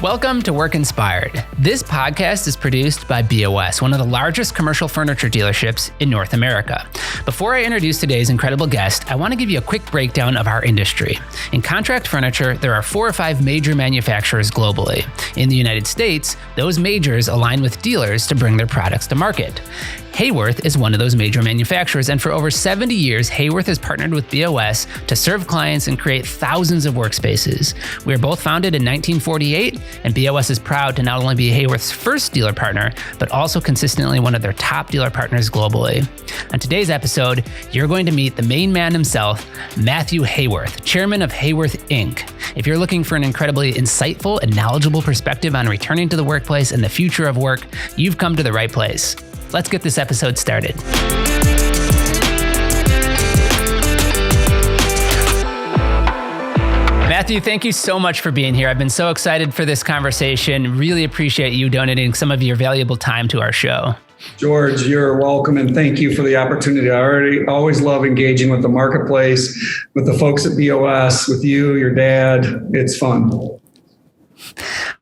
Welcome to Work Inspired. This podcast is produced by BOS, one of the largest commercial furniture dealerships in North America. Before I introduce today's incredible guest, I want to give you a quick breakdown of our industry. In contract furniture, there are 4 or 5 major manufacturers globally. In the United States, those majors align with dealers to bring their products to market. Haworth is one of those major manufacturers, and for over 70 years, Haworth has partnered with BOS to serve clients and create thousands of workspaces. We are both founded in 1948, and BOS is proud to not only be Haworth's first dealer partner, but also consistently one of their top dealer partners globally. On today's episode, you're going to meet the main man himself, Matthew Haworth, chairman of Haworth, Inc. If you're looking for an incredibly insightful and knowledgeable perspective on returning to the workplace and the future of work, you've come to the right place. Let's get this episode started. Matthew, thank you so much for being here. I've been so excited for this conversation. Really appreciate you donating some of your valuable time to our show. George, you're welcome, and thank you for the opportunity. I always love engaging with the marketplace, with the folks at BOS, with you, your dad. It's fun.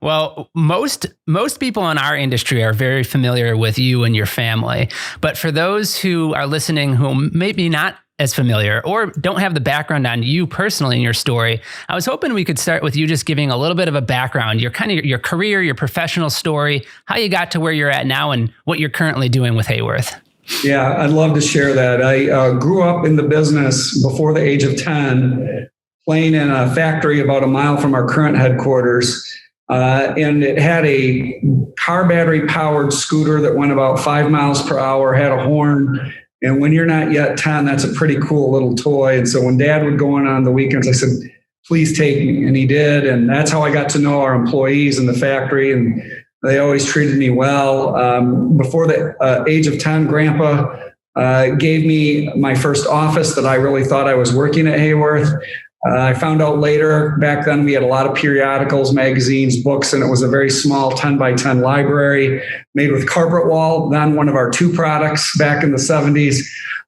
Well, most people in our industry are very familiar with you and your family. But for those who are listening who maybe not as familiar or don't have the background on you personally in your story, I was hoping we could start with you just giving a little bit of a background, your career, your professional story, how you got to where you're at now and what you're currently doing with Haworth. Yeah, I'd love to share that. I grew up in the business before the age of 10, playing in a factory about a mile from our current headquarters. And it had a car battery powered scooter that went about 5 miles per hour, had a horn. And when you're not yet 10, that's a pretty cool little toy. And so when Dad would go in on the weekends, I said, please take me. And he did. And that's how I got to know our employees in the factory. And they always treated me well. Before the age of 10, Grandpa gave me my first office that I really thought I was working at Haworth. I found out later, back then we had a lot of periodicals, magazines, books, and it was a very small 10 by 10 library made with carpet wall, then one of our 2 products back in the 70s.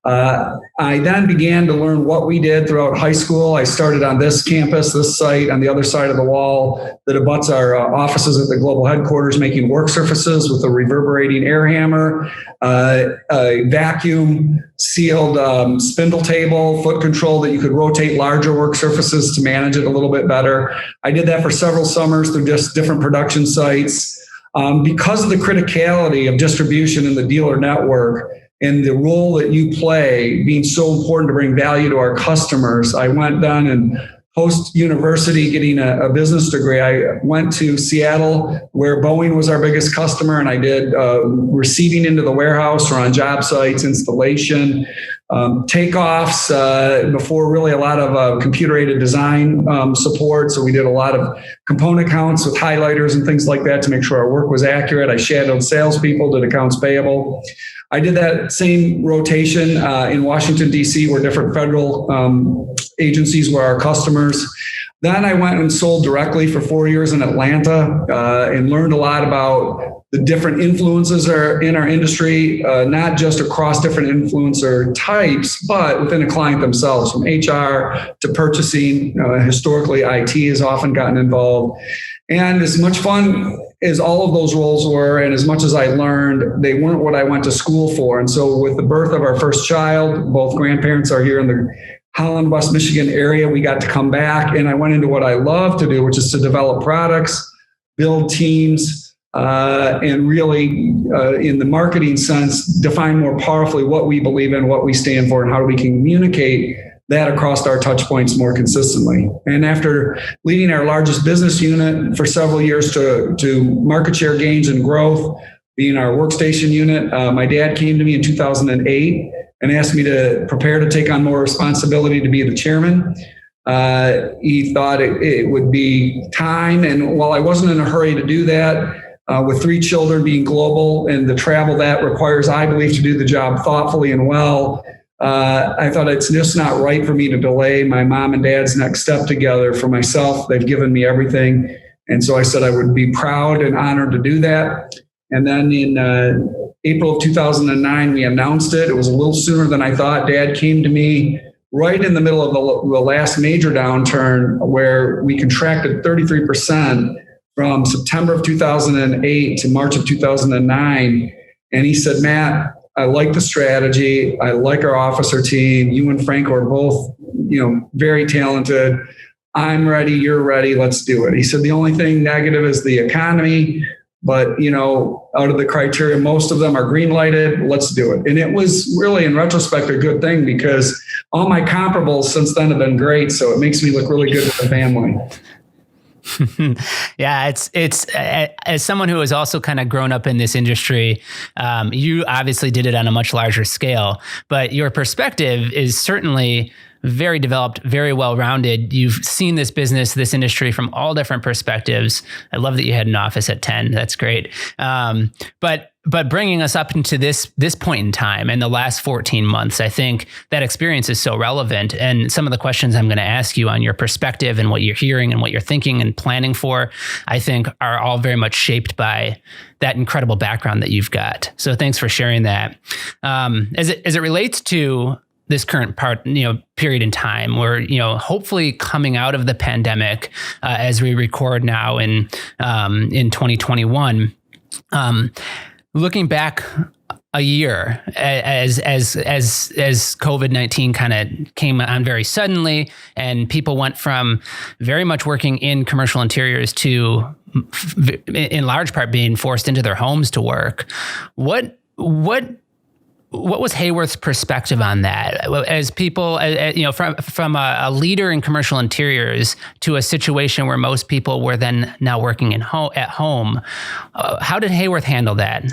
I then began to learn what we did throughout high school. I started on this campus, this site, on the other side of the wall that abuts our offices at the global headquarters, making work surfaces with a reverberating air hammer, a vacuum sealed spindle table, foot control that you could rotate larger work surfaces to manage it a little bit better. I did that for several summers through just different production sites. Because of the criticality of distribution in the dealer network, and the role that you play being so important to bring value to our customers, I went down and post-university getting a business degree. I went to Seattle where Boeing was our biggest customer, and I did receiving into the warehouse or on job sites, installation, takeoffs before really a lot of computer-aided design support. So we did a lot of component counts with highlighters and things like that to make sure our work was accurate. I shadowed salespeople, did accounts payable. I did that same rotation in Washington, D.C., where different federal agencies were our customers. Then I went and sold directly for 4 years in Atlanta and learned a lot about the different influences are in our industry, not just across different influencer types, but within a client themselves, from HR to purchasing. Historically, IT has often gotten involved. And as much fun as all of those roles were, and as much as I learned, they weren't what I went to school for. And so with the birth of our first child, both grandparents are here in the Holland, West Michigan area. We got to come back, and I went into what I love to do, which is to develop products, build teams, and really, in the marketing sense, define more powerfully what we believe in, what we stand for, and how we can communicate that across our touch points more consistently. And after leading our largest business unit for several years to market share gains and growth, being our workstation unit, my dad came to me in 2008 and asked me to prepare to take on more responsibility to be the chairman. He thought it would be time. And while I wasn't in a hurry to do that, with 3 children being global and the travel that requires, I believe, to do the job thoughtfully and well, I thought it's just not right for me to delay my mom and dad's next step together. For myself, they've given me everything. And so I said I would be proud and honored to do that. And then in April of 2009, we announced it. It was a little sooner than I thought. Dad came to me right in the middle of the last major downturn where we contracted 33% from September of 2008 to March of 2009. And he said, Matt, I like the strategy. I like our officer team. You and Franco are both, very talented. I'm ready. You're ready. Let's do it. He said, the only thing negative is the economy. But, out of the criteria, most of them are green lighted. Let's do it. And it was really, in retrospect, a good thing because all my comparables since then have been great. So it makes me look really good with the family. Yeah, it's as someone who has also kind of grown up in this industry, you obviously did it on a much larger scale, but your perspective is certainly very developed, very well-rounded. You've seen this business, this industry from all different perspectives. I love that you had an office at 10. That's great. But bringing us up into this point in time and the last 14 months, I think that experience is so relevant. And some of the questions I'm going to ask you on your perspective and what you're hearing and what you're thinking and planning for, I think are all very much shaped by that incredible background that you've got. So thanks for sharing that. As it relates to this current period in time, where hopefully coming out of the pandemic as we record now in 2021. Looking back a year as COVID-19 kind of came on very suddenly, and people went from very much working in commercial interiors to, in large part, being forced into their homes to work. What was Haworth's perspective on that? As people, from a leader in commercial interiors to a situation where most people were then now working at home, how did Haworth handle that?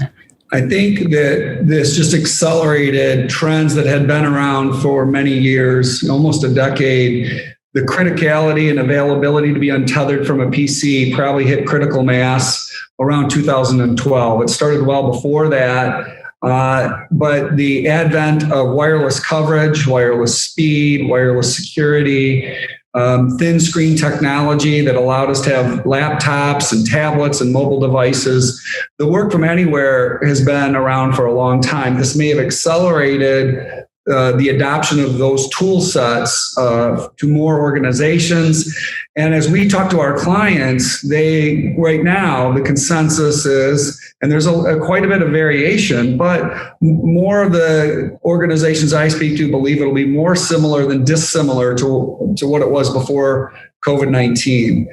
I think that this just accelerated trends that had been around for many years, almost a decade. The criticality and availability to be untethered from a PC probably hit critical mass around 2012. It started well before that. But the advent of wireless coverage, wireless speed, wireless security, thin screen technology that allowed us to have laptops and tablets and mobile devices. The work from anywhere has been around for a long time. This may have accelerated the adoption of those tool sets to more organizations. And as we talk to our clients, right now, the consensus is, and there's quite a bit of variation, but more of the organizations I speak to believe it'll be more similar than dissimilar to what it was before COVID-19.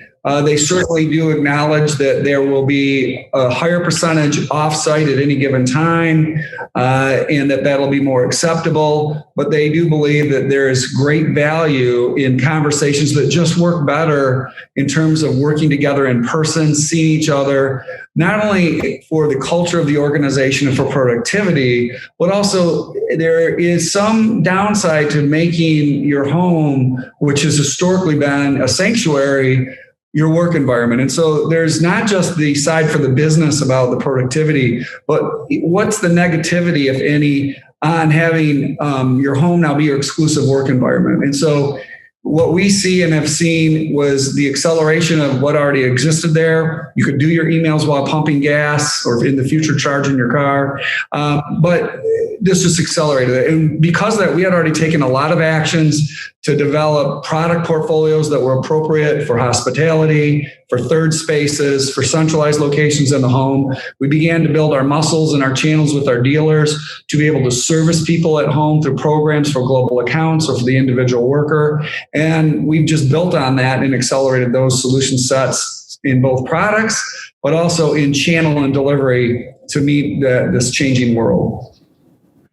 They certainly do acknowledge that there will be a higher percentage offsite at any given time, and that'll be more acceptable. But they do believe that there is great value in conversations that just work better in terms of working together in person, seeing each other, not only for the culture of the organization and for productivity, but also there is some downside to making your home, which has historically been a sanctuary, your work environment. And so there's not just the side for the business about the productivity, but what's the negativity, if any, on having your home now be your exclusive work environment. And so what we see and have seen was the acceleration of what already existed there. You could do your emails while pumping gas or in the future charging your car. But this just accelerated it. And because of that, we had already taken a lot of actions to develop product portfolios that were appropriate for hospitality, for third spaces, for centralized locations in the home. We began to build our muscles and our channels with our dealers to be able to service people at home through programs for global accounts or for the individual worker. And we've just built on that and accelerated those solution sets in both products, but also in channel and delivery to meet this changing world.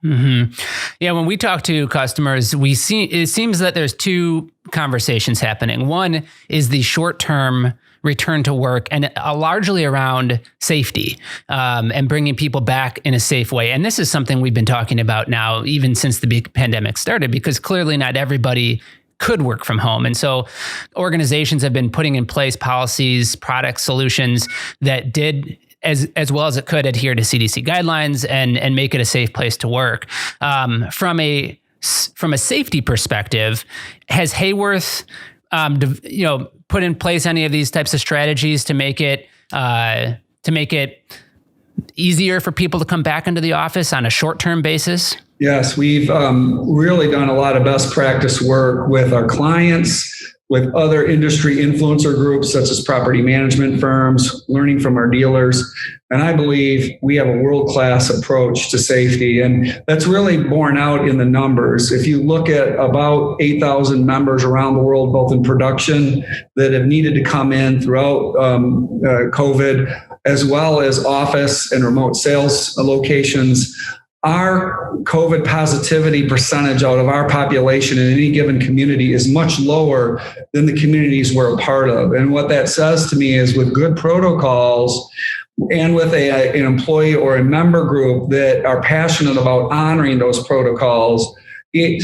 Mm-hmm. Yeah, when we talk to customers, it seems that there's two conversations happening. One is the short-term return to work, and largely around safety and bringing people back in a safe way. And this is something we've been talking about now, even since the big pandemic started, because clearly not everybody could work from home. And so organizations have been putting in place policies, product solutions that did as well as it could adhere to CDC guidelines and make it a safe place to work. From a safety perspective, has Haworth, put in place any of these types of strategies to make it easier for people to come back into the office on a short-term basis? Yes, we've really done a lot of best practice work with our clients, with other industry influencer groups such as property management firms, learning from our dealers. And I believe we have a world-class approach to safety. And that's really borne out in the numbers. If you look at about 8,000 members around the world, both in production that have needed to come in throughout COVID, as well as office and remote sales locations, our COVID positivity percentage out of our population in any given community is much lower than the communities we're a part of. And what that says to me is with good protocols and with an employee or a member group that are passionate about honoring those protocols,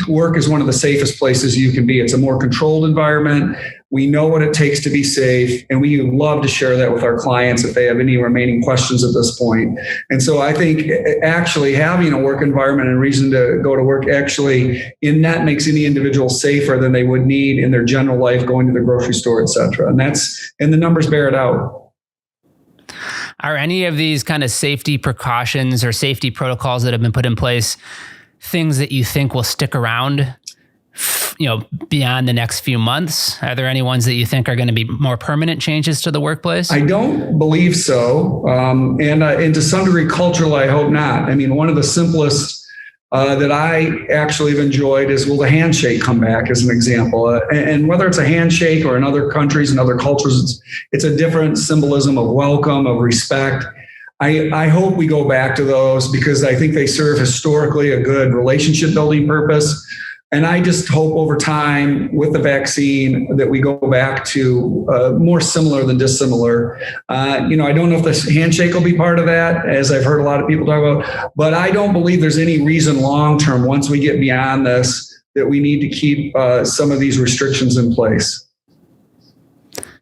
work is one of the safest places you can be. It's a more controlled environment. We know what it takes to be safe, and we love to share that with our clients if they have any remaining questions at this point. And so I think actually having a work environment and reason to go to work actually in that makes any individual safer than they would need in their general life, going to the grocery store, et cetera. And the numbers bear it out. Are any of these kind of safety precautions or safety protocols that have been put in place things that you think will stick around, beyond the next few months? Are there any ones that you think are going to be more permanent changes to the workplace? I don't believe so. And to some degree, cultural, I hope not. I mean, one of the simplest that I actually have enjoyed is, will the handshake come back as an example? And whether it's a handshake or in other countries and other cultures, it's a different symbolism of welcome, of respect. I hope we go back to those because I think they serve historically a good relationship building purpose. And I just hope over time with the vaccine that we go back to more similar than dissimilar. I don't know if the handshake will be part of that, as I've heard a lot of people talk about, but I don't believe there's any reason long term, once we get beyond this, that we need to keep some of these restrictions in place.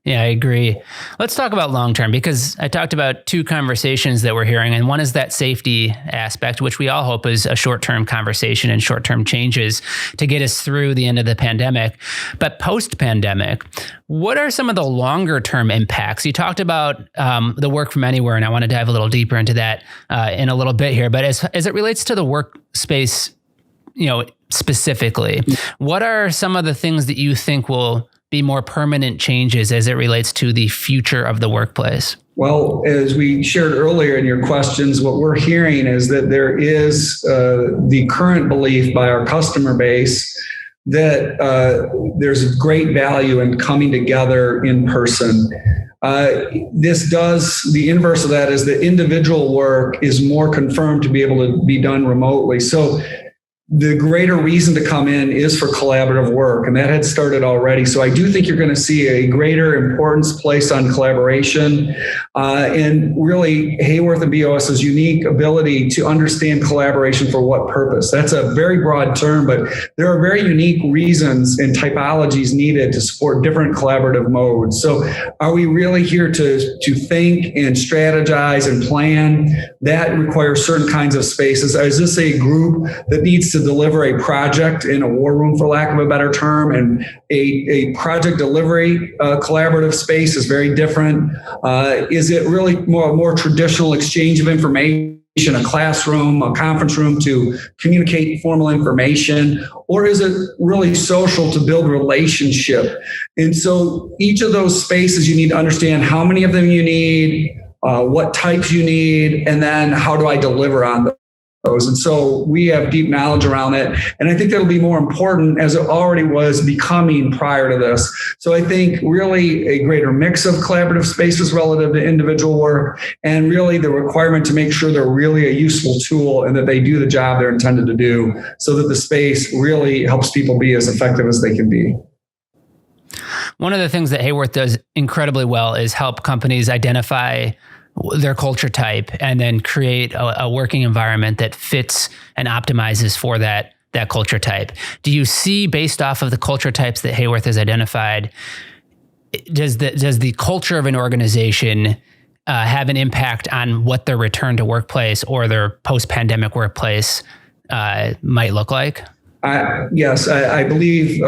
Yeah, I agree. Let's talk about long-term, because I talked about two conversations that we're hearing, and one is that safety aspect, which we all hope is a short-term conversation and short-term changes to get us through the end of the pandemic. But post-pandemic, what are some of the longer-term impacts? You talked about the work from anywhere, and I want to dive a little deeper into that in a little bit here. But as it relates to the workspace, specifically, what are some of the things that you think will be more permanent changes as it relates to the future of the workplace? Well, as we shared earlier in your questions, what we're hearing is that there is the current belief by our customer base that there's great value in coming together in person. The inverse of that is that individual work is more confirmed to be able to be done remotely. So the greater reason to come in is for collaborative work, and that had started already. So I do think you're going to see a greater importance placed on collaboration, and really Haworth and BOS's unique ability to understand collaboration for what purpose. That's a very broad term, but there are very unique reasons and typologies needed to support different collaborative modes. So are we really here to think and strategize and plan? That requires certain kinds of spaces. Is this a group that needs to deliver a project in a war room, for lack of a better term, and a project delivery collaborative space is very different. Is it really more traditional exchange of information, a classroom, a conference room to communicate formal information, or is it really social to build relationship? And so each of those spaces, you need to understand how many of them you need, what types you need, and then how do I deliver on those? And so we have deep knowledge around it. And I think that'll be more important, as it already was becoming prior to this. So I think really a greater mix of collaborative spaces relative to individual work, and really the requirement to make sure they're really a useful tool and that they do the job they're intended to do, so that the space really helps people be as effective as they can be. One of the things that Haworth does incredibly well is help companies identify their culture type and then create a working environment that fits and optimizes for that culture type. Do you see, based off of the culture types that Haworth has identified, does the culture of an organization have an impact on what their return to workplace or their post-pandemic workplace might look like? Yes, I believe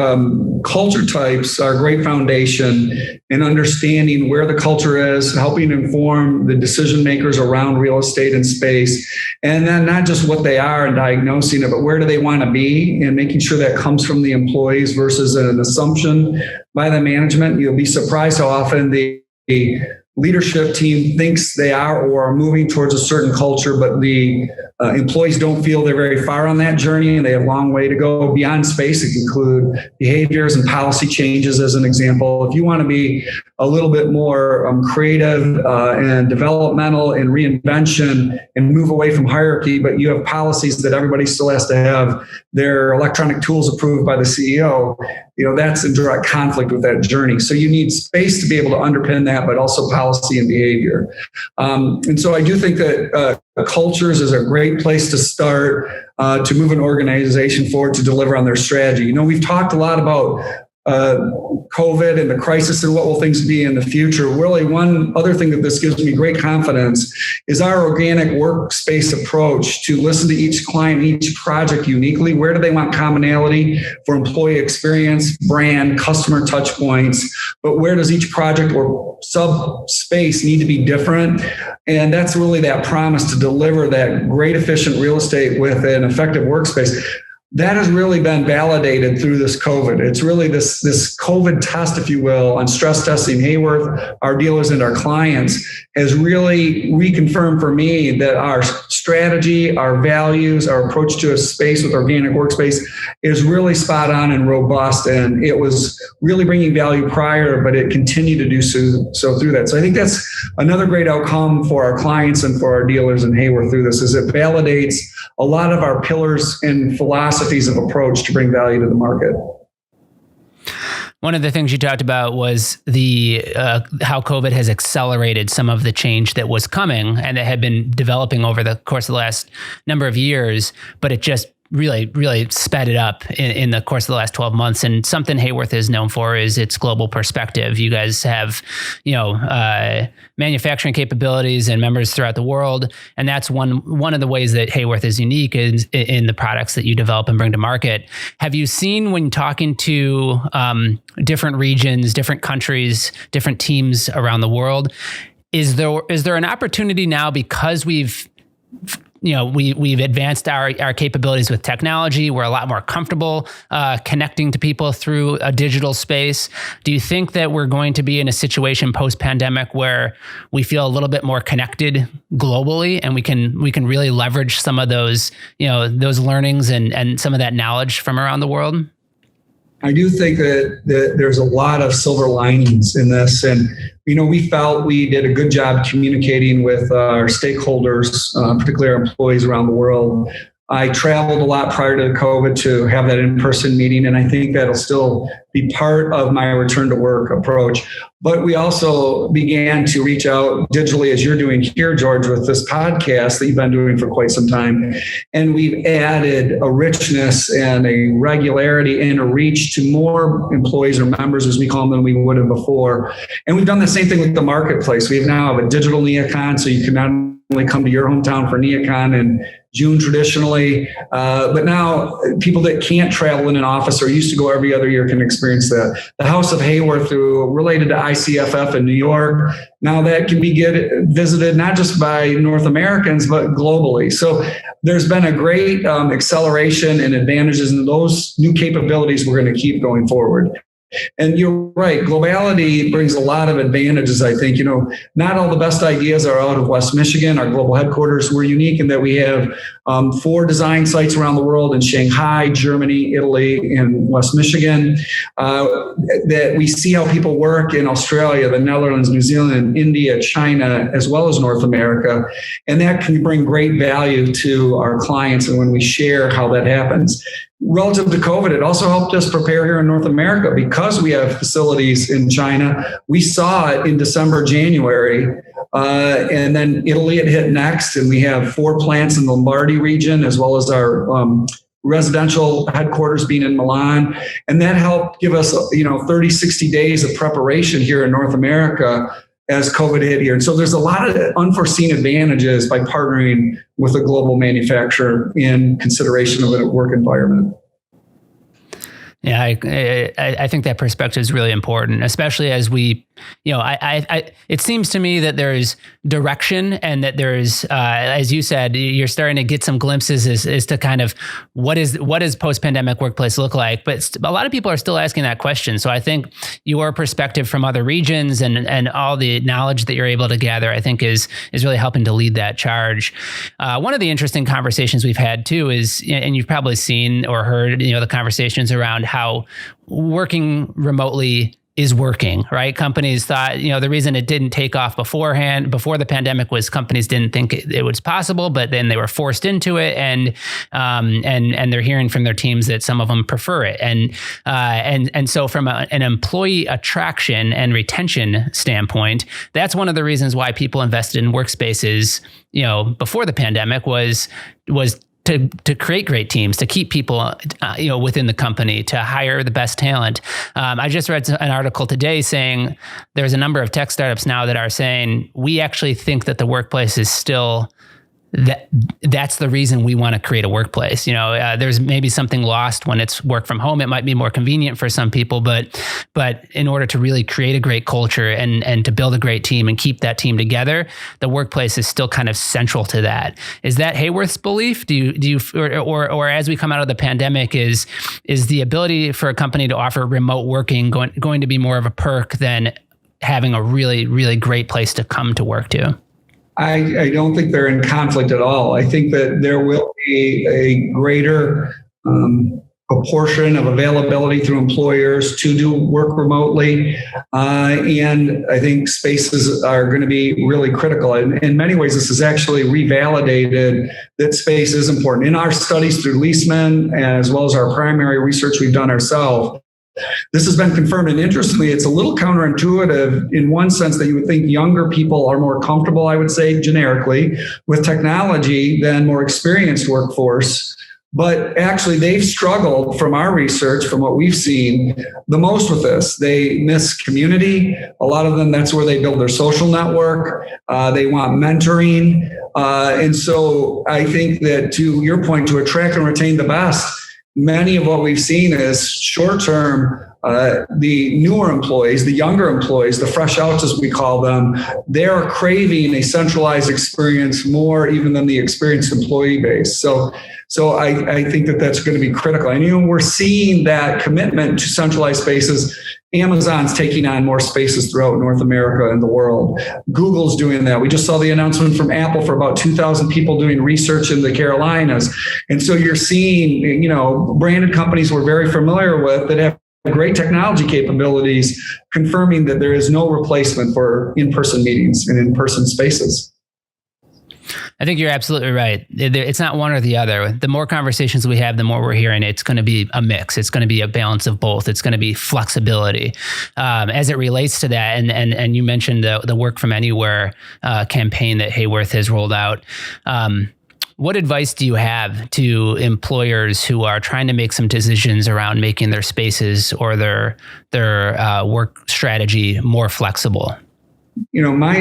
culture types are a great foundation in understanding where the culture is, helping inform the decision makers around real estate and space, and then not just what they are and diagnosing it, but where do they want to be, and making sure that comes from the employees versus an assumption by the management. You'll be surprised how often the leadership team thinks they are or are moving towards a certain culture, but the employees don't feel they're very far on that journey, and they have a long way to go beyond space. It can include behaviors and policy changes, as an example. If you want to be a little bit more creative and developmental in reinvention and move away from hierarchy, but you have policies that everybody still has to have their electronic tools approved by the CEO, that's in direct conflict with that journey. So you need space to be able to underpin that, but also policy and behavior. And so I do think that cultures is a great place to start to move an organization forward to deliver on their strategy. We've talked a lot about COVID and the crisis and what will things be in the future. Really, one other thing that this gives me great confidence is our organic workspace approach to listen to each client, each project uniquely. Where do they want commonality for employee experience, brand, customer touch points? But where does each project or subspace need to be different? And that's really that promise to deliver that great efficient real estate with an effective workspace. That has really been validated through this COVID. It's really this COVID test, if you will, on stress testing Haworth, our dealers and our clients, has really reconfirmed for me that our strategy, our values, our approach to a space with organic workspace is really spot on and robust. And it was really bringing value prior, but it continued to do so through that. So I think that's another great outcome for our clients and for our dealers in Haworth through this, is it validates a lot of our pillars and philosophies of approach to bring value to the market. One of the things you talked about was the how COVID has accelerated some of the change that was coming and that had been developing over the course of the last number of years, but it just really sped it up in the course of the last 12 months. And something Haworth is known for is its global perspective. You guys have, manufacturing capabilities and members throughout the world. And that's one of the ways that Haworth is unique is in the products that you develop and bring to market. Have you seen, when talking to different regions, different countries, different teams around the world, is there an opportunity now, because we've advanced our capabilities with technology, we're a lot more comfortable connecting to people through a digital space? Do you think that we're going to be in a situation post-pandemic where we feel a little bit more connected globally, and we can really leverage some of those learnings and some of that knowledge from around the world? I do think that there's a lot of silver linings in this. And, we felt we did a good job communicating with our stakeholders, particularly our employees around the world. I traveled a lot prior to COVID to have that in-person meeting, and I think that'll still be part of my return to work approach. But we also began to reach out digitally, as you're doing here, George, with this podcast that you've been doing for quite some time. And we've added a richness and a regularity and a reach to more employees or members, as we call them, than we would have before. And we've done the same thing with the marketplace. We now have a digital NeoCon, so you can not only come to your hometown for NeoCon in June traditionally, but now people that can't travel in an office or used to go every other year can experience that. The House of Haworth, related to ICFF in New York, now that can be visited not just by North Americans, but globally. So there's been a great acceleration and advantages, and those new capabilities we're going to keep going forward. And you're right, globality brings a lot of advantages, I think. Not all the best ideas are out of West Michigan, our global headquarters. We're unique in that we have 4 design sites around the world in Shanghai, Germany, Italy, and West Michigan. That we see how people work in Australia, the Netherlands, New Zealand, India, China, as well as North America. And that can bring great value to our clients, and when we share how that happens. Relative to COVID, it also helped us prepare here in North America because we have facilities in China. We saw it in December, January, and then Italy it hit next. And we have 4 plants in the Lombardy region, as well as our residential headquarters being in Milan. And that helped give us, 30, 60 days of preparation here in North America as COVID hit here. And so there's a lot of unforeseen advantages by partnering with a global manufacturer in consideration of a work environment. Yeah, I think that perspective is really important, especially as we, it seems to me that there's direction and that there's, as you said, you're starting to get some glimpses as to kind of what does post-pandemic workplace look like. But a lot of people are still asking that question. So I think your perspective from other regions and all the knowledge that you're able to gather, I think is really helping to lead that charge. One of the interesting conversations we've had too is, and you've probably seen or heard, the conversations around how working remotely is working, right? Companies thought, the reason it didn't take off before the pandemic was companies didn't think it was possible, but then they were forced into it, and they're hearing from their teams that some of them prefer it, and so from an employee attraction and retention standpoint, that's one of the reasons why people invested in workspaces, before the pandemic was to create great teams, to keep people, within the company, to hire the best talent. I just read an article today saying there's a number of tech startups now that are saying we actually think that the workplace is still that's the reason we want to create a workplace. There's maybe something lost when it's work from home. It might be more convenient for some people, but in order to really create a great culture and to build a great team and keep that team together, the workplace is still kind of central to that. Is that Haworth's belief? Do you or as we come out of the pandemic, is the ability for a company to offer remote working going to be more of a perk than having a really, really great place to come to work to? I don't think they're in conflict at all. I think that there will be a greater proportion of availability through employers to do work remotely. And I think spaces are going to be really critical. And in many ways, this is actually revalidated that space is important. In our studies through Leaseman, as well as our primary research we've done ourselves, this has been confirmed, and interestingly, it's a little counterintuitive in one sense that you would think younger people are more comfortable, I would say generically, with technology than more experienced workforce. But actually, they've struggled from our research, from what we've seen, the most with this. They miss community. A lot of them, that's where they build their social network. They want mentoring. And so I think that, to your point, to attract and retain the best, many of what we've seen is short-term, the newer employees, the younger employees, the fresh outs as we call them, they're craving a centralized experience more even than the experienced employee base. So I think that that's going to be critical. And we're seeing that commitment to centralized spaces. Amazon's taking on more spaces throughout North America and the world. Google's doing that. We just saw the announcement from Apple for about 2,000 people doing research in the Carolinas. And so you're seeing, branded companies we're very familiar with that have great technology capabilities, confirming that there is no replacement for in-person meetings and in-person spaces. I think you're absolutely right. It's not one or the other. The more conversations we have, the more we're hearing it's going to be a mix. It's going to be a balance of both. It's going to be flexibility as it relates to that. And you mentioned the work from anywhere campaign that Haworth has rolled out. What advice do you have to employers who are trying to make some decisions around making their spaces or their work strategy more flexible? My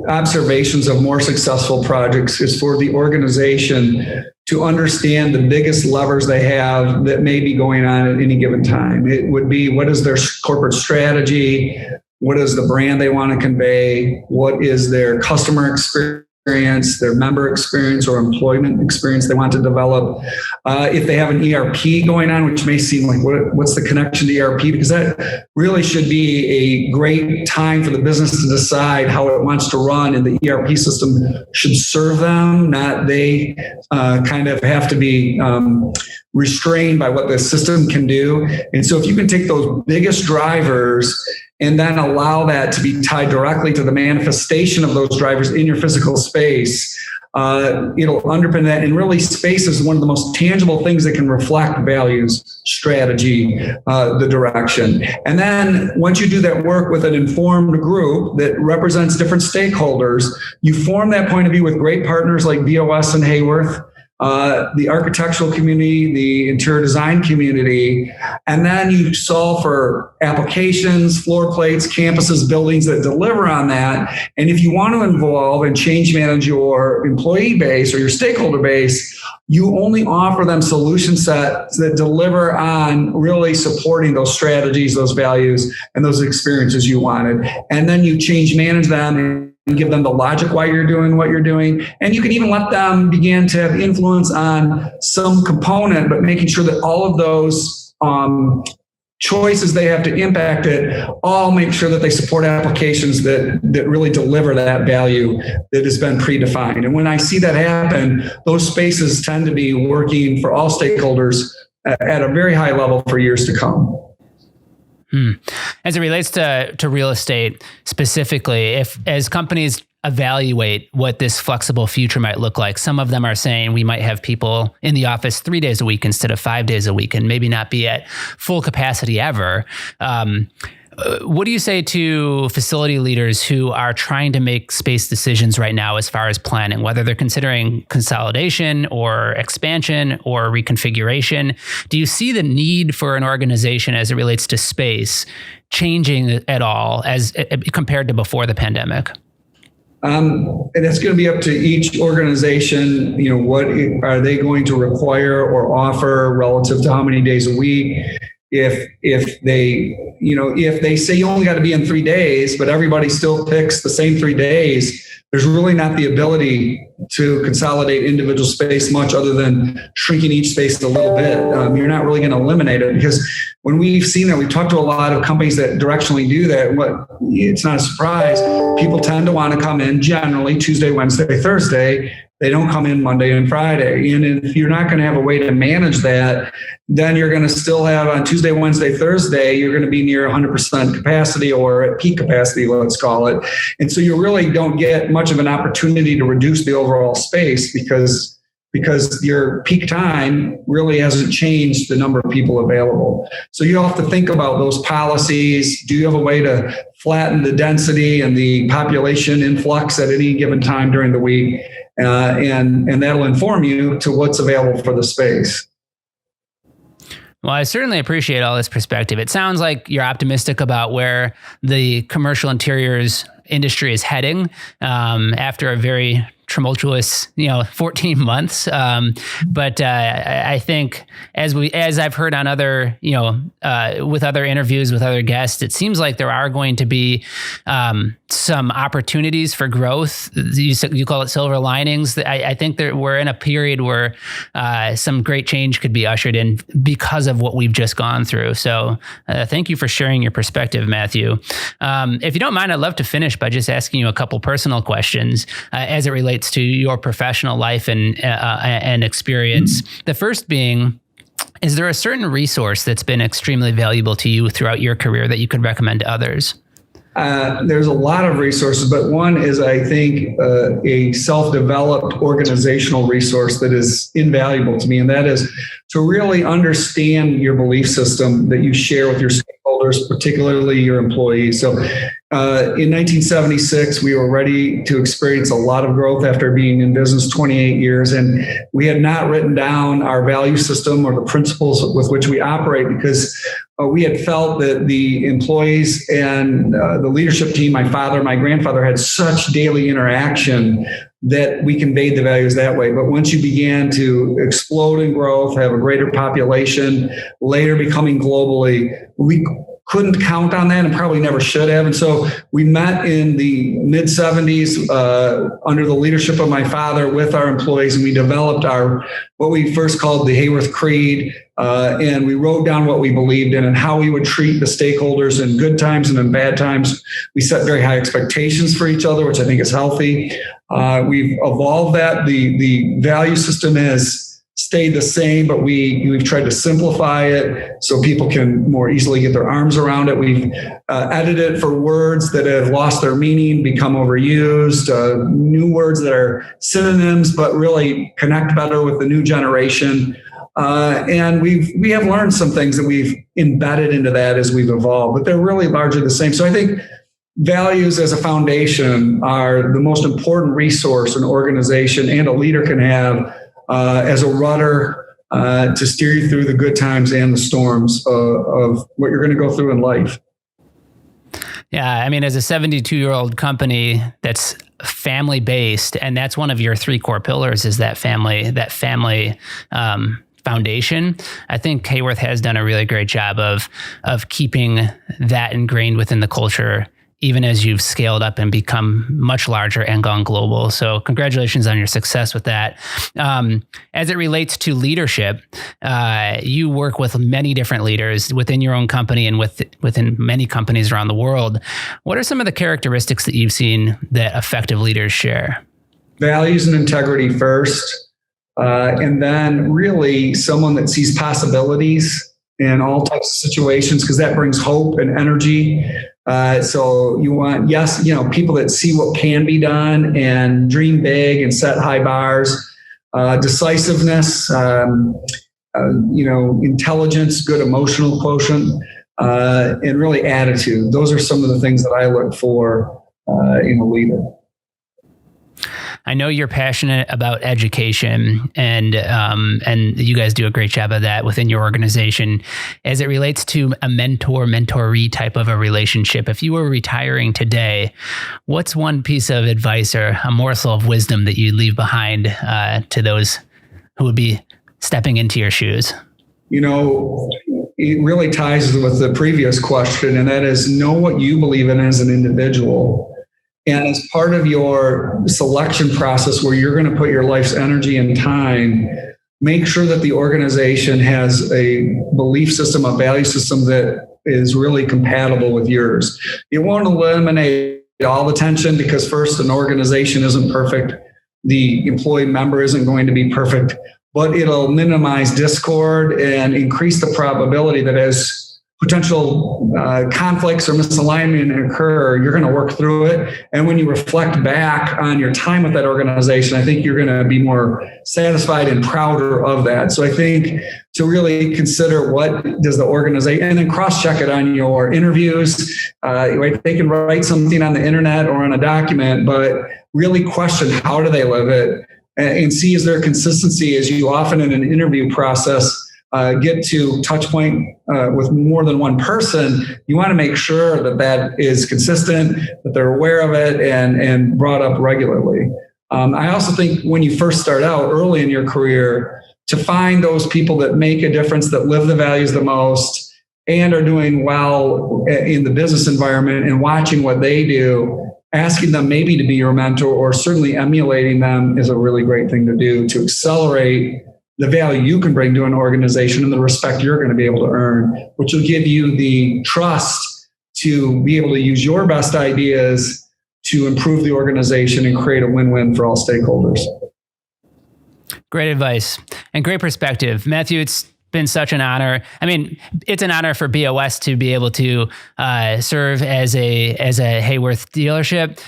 observations of more successful projects is for the organization to understand the biggest levers they have that may be going on at any given time. It would be, what is their corporate strategy? What is the brand they want to convey? What is their customer experience, their member experience or employment experience they want to develop? If they have an ERP going on, which may seem like, what's the connection to ERP? Because that really should be a great time for the business to decide how it wants to run, and the ERP system should serve them, not they kind of have to be restrained by what the system can do. And so if you can take those biggest drivers and then allow that to be tied directly to the manifestation of those drivers in your physical space, it'll underpin that. And really, space is one of the most tangible things that can reflect values, strategy, the direction. And then once you do that work with an informed group that represents different stakeholders, you form that point of view with great partners like BOS and Haworth. the architectural community, the interior design community, and then you solve for applications, floor plates, campuses, buildings that deliver on that. And if you want to involve and change manage your employee base or your stakeholder base, you only offer them solution sets that deliver on really supporting those strategies, those values, and those experiences you wanted. And then you change manage them and give them the logic why you're doing what you're doing. And you can even let them begin to have influence on some component, but making sure that all of those choices they have to impact it, all make sure that they support applications that really deliver that value that has been predefined. And when I see that happen, those spaces tend to be working for all stakeholders at a very high level for years to come. As it relates to real estate specifically, if as companies evaluate what this flexible future might look like, some of them are saying we might have people in the office 3 days a week instead of 5 days a week and maybe not be at full capacity ever. What do you say to facility leaders who are trying to make space decisions right now as far as planning, whether they're considering consolidation or expansion or reconfiguration? Do you see the need for an organization as it relates to space changing at all as compared to before the pandemic? And it's going to be up to each organization. What are they going to require or offer relative to how many days a week? If they say you only got to be in 3 days, but everybody still picks the same 3 days, there's really not the ability to consolidate individual space much other than shrinking each space a little bit. You're not really going to eliminate it, because when we've seen that, we've talked to a lot of companies that directionally do that. It's not a surprise. People tend to want to come in generally Tuesday, Wednesday, Thursday. They don't come in Monday and Friday. And if you're not going to have a way to manage that, then you're going to still have on Tuesday, Wednesday, Thursday, you're going to be near 100% capacity or at peak capacity, let's call it. And so you really don't get much of an opportunity to reduce the overall space because your peak time really hasn't changed the number of people available. So you have to think about those policies. Do you have a way to flatten the density and the population influx at any given time during the week? And that'll inform you to what's available for the space. Well, I certainly appreciate all this perspective. It sounds like you're optimistic about where the commercial interiors industry is heading after a very tumultuous, 14 months. But I think as I've heard on other, with other interviews with other guests, it seems like there are going to be some opportunities for growth. You call it silver linings. I think that we're in a period where some great change could be ushered in because of what we've just gone through. So thank you for sharing your perspective, Matthew. If you don't mind, I'd love to finish by just asking you a couple personal questions as it relates to your professional life and experience. Mm-hmm. The first being, is there a certain resource that's been extremely valuable to you throughout your career that you could recommend to others? There's a lot of resources, but one is, I think, a self-developed organizational resource that is invaluable to me, and that is to really understand your belief system that you share with your stakeholders, particularly your employees. So in 1976, we were ready to experience a lot of growth after being in business 28 years, and we had not written down our value system or the principles with which we operate because we had felt that the employees and the leadership team, my father, my grandfather, had such daily interaction that we conveyed the values that way. But once you began to explode in growth, have a greater population, later becoming globally, we couldn't count on that and probably never should have. And so we met in the mid 70s under the leadership of my father with our employees, and we developed what we first called the Haworth Creed. And we wrote down what we believed in and how we would treat the stakeholders in good times and in bad times. We set very high expectations for each other, which I think is healthy. We've evolved that. The value system has stayed the same, but we've tried to simplify it so people can more easily get their arms around it. We've edited it for words that have lost their meaning, become overused, new words that are synonyms, but really connect better with the new generation. And we have learned some things that we've embedded into that as we've evolved, but they're really largely the same. So I think values as a foundation are the most important resource an organization and a leader can have as a rudder to steer you through the good times and the storms of what you're going to go through in life. Yeah, I mean, as a 72-year-old company that's family based, and that's one of your three core pillars is that family foundation. I think Haworth has done a really great job of keeping that ingrained within the culture, even as you've scaled up and become much larger and gone global. So congratulations on your success with that. As it relates to leadership, you work with many different leaders within your own company and within many companies around the world. What are some of the characteristics that you've seen that effective leaders share? Values and integrity first, and then really someone that sees possibilities in all types of situations, because that brings hope and energy. So you want, people that see what can be done and dream big and set high bars, decisiveness, intelligence, good emotional quotient, and really attitude. Those are some of the things that I look for in a leader. I know you're passionate about education, and you guys do a great job of that within your organization. As it relates to a mentor-mentoree type of a relationship, if you were retiring today, what's one piece of advice or a morsel of wisdom that you'd leave behind to those who would be stepping into your shoes? It really ties with the previous question, and that is know what you believe in as an individual. And as part of your selection process where you're going to put your life's energy and time, make sure that the organization has a belief system, a value system that is really compatible with yours. It won't eliminate all the tension because first, an organization isn't perfect. The employee member isn't going to be perfect, but it'll minimize discord and increase the probability that as potential conflicts or misalignment occur, you're going to work through it. And when you reflect back on your time with that organization, I think you're going to be more satisfied and prouder of that. So I think to really consider what does the organization, and then cross-check it on your interviews. They can write something on the internet or on a document, but really question how do they live it and see is there consistency as you often in an interview process get to touch point with more than one person. You want to make sure that is consistent, that they're aware of it and brought up regularly. I also think when you first start out early in your career, to find those people that make a difference, that live the values the most and are doing well in the business environment and watching what they do, asking them maybe to be your mentor or certainly emulating them is a really great thing to do to accelerate the value you can bring to an organization and the respect you're going to be able to earn, which will give you the trust to be able to use your best ideas to improve the organization and create a win-win for all stakeholders. Great advice and great perspective. Matthew, it's been such an honor. I mean, it's an honor for BOS to be able to serve as a Haworth dealership,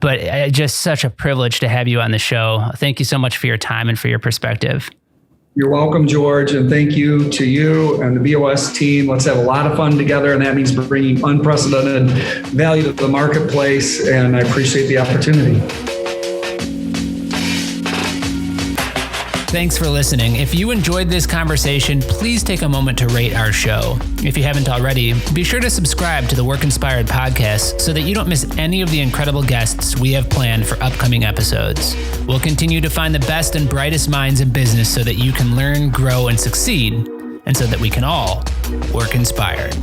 but just such a privilege to have you on the show. Thank you so much for your time and for your perspective. You're welcome, George, and thank you to you and the BOS team. Let's have a lot of fun together, and that means bringing unprecedented value to the marketplace, and I appreciate the opportunity. Thanks for listening. If you enjoyed this conversation, please take a moment to rate our show. If you haven't already, be sure to subscribe to the Work Inspired podcast so that you don't miss any of the incredible guests we have planned for upcoming episodes. We'll continue to find the best and brightest minds in business so that you can learn, grow, and succeed, and so that we can all work inspired.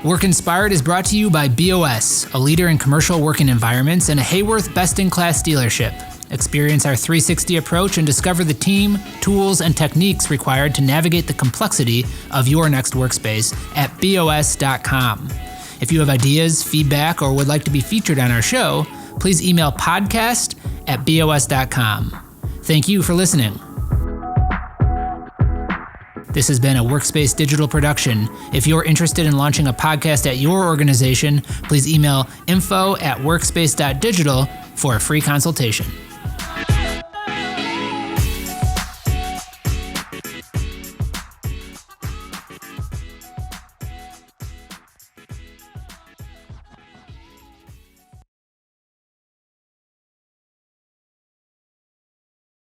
Work Inspired is brought to you by BOS, a leader in commercial working environments and a Haworth best-in-class dealership. Experience our 360 approach and discover the team, tools, and techniques required to navigate the complexity of your next workspace at BOS.com. If you have ideas, feedback, or would like to be featured on our show, please email podcast@BOS.com. Thank you for listening. This has been a Workspace digital production. If you're interested in launching a podcast at your organization, please email info@workspace.digital for a free consultation.